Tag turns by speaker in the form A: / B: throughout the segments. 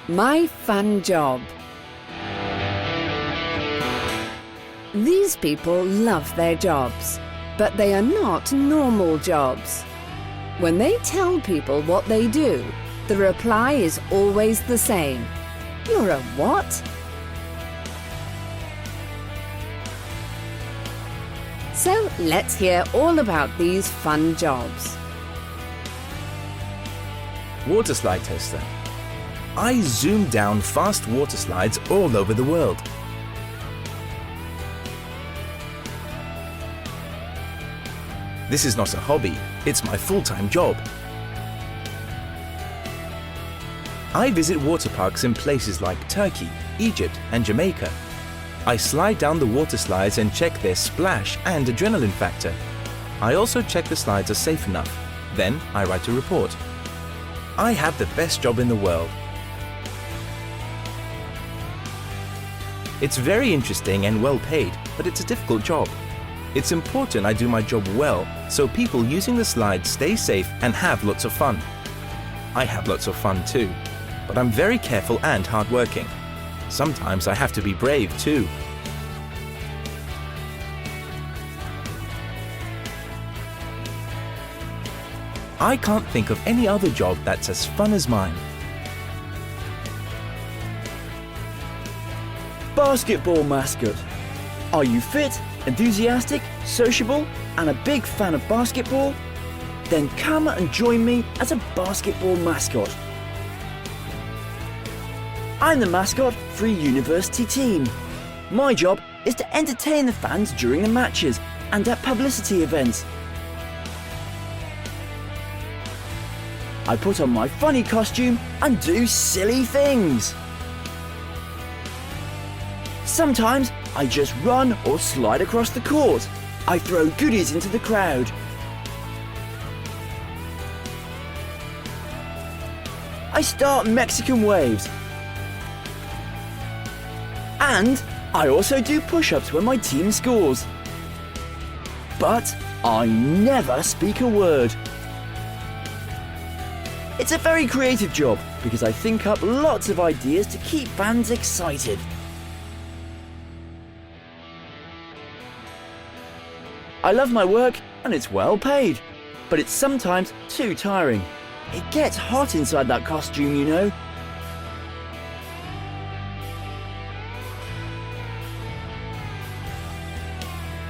A: My fun job. These people love their jobs, but they are not normal jobs. When they tell people what they do, the reply is always the same. You're a what? So let's hear all about these fun jobs.
B: Water slide tester. I zoom down fast water slides all over the world. This is not a hobby, it's my full-time job. I visit water parks in places like Turkey, Egypt and Jamaica. I slide down the water slides and check their splash and adrenaline factor. I also check the slides are safe enough. Then I write a report. I have the best job in the world. It's very interesting and well paid, but it's a difficult job. It's important I do my job well, so people using the slides stay safe and have lots of fun. I have lots of fun too, but I'm very careful and hardworking. Sometimes I have to be brave too. I can't think of any other job that's as fun as mine.
C: Basketball mascot. Are you fit, enthusiastic, sociable, and a big fan of basketball? Then come and join me as a basketball mascot. I'm the mascot for a university team. My job is to entertain the fans during the matches and at publicity events. I put on my funny costume and do silly things. Sometimes I just run or slide across the court. I throw goodies into the crowd. I start Mexican waves. And I also do push-ups when my team scores. But I never speak a word. It's a very creative job because I think up lots of ideas to keep fans excited. I love my work and it's well paid, but it's sometimes too tiring. It gets hot inside that costume, you know.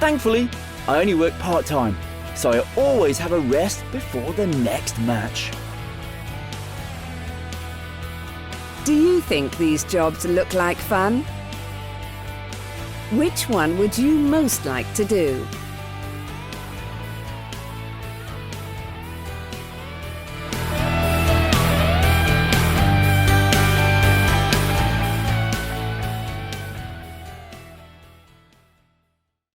C: Thankfully, I only work part-time, so I always have a rest before the next match.
A: Do you think these jobs look like fun? Which one would you most like to do?